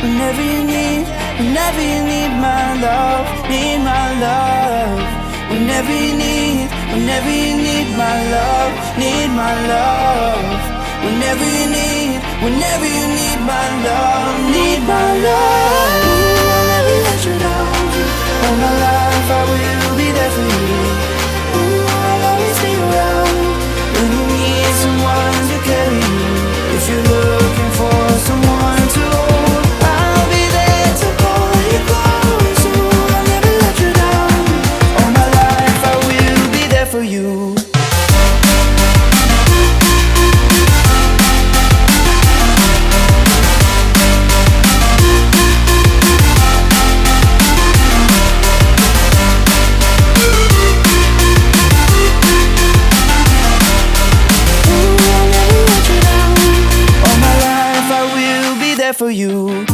whenever you need, whenever you need my love, need my love. Whenever you need, whenever you need my love, need my love. Whenever you need, whenever you need my love, need my love. Ooh, I'll never let you down. All my life I will be there for you. Ooh, I'll always be around when you need someone to carry you. If you're looking for someone to hold, I'll be there to pull you close. Ooh, I'll never let you down. All my life I will be there for you. For you.